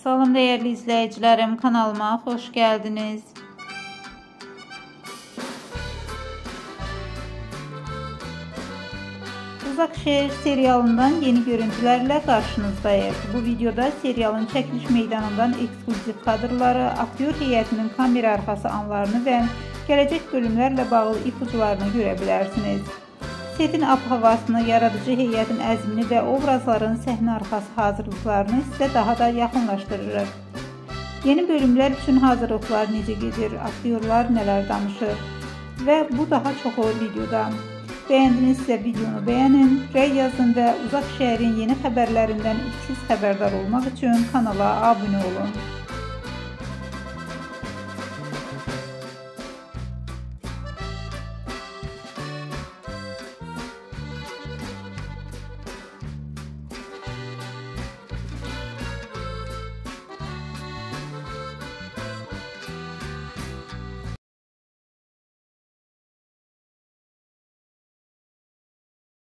Salam değerli izleyicilerim, kanalıma hoş geldiniz. Uzak Şehir serialından yeni görüntülerle karşınızdayız. Bu videoda serialın çekiliş meydanından ekskluzif kadrları, aktyor heyətinin kamera arkası anlarını ve gelecek bölümlerle bağlı ipuçlarını görebilirsiniz. Setin ab-havasını, yaradıcı heyətin əzmini və obrazların səhnə arxası hazırlıqlarını sizə daha da yaxınlaşdırırıq. Yeni bölümlər üçün hazırlıqlar necə gedir, aktyorlar nələr danışır və bu daha çoxu videoda. Bəyəndinizsə videonu bəyənin, rəy yazın və Uzaq Şəhərin yeni xəbərlərindən ilk siz xəbərdar olmaq üçün kanala abunə olun.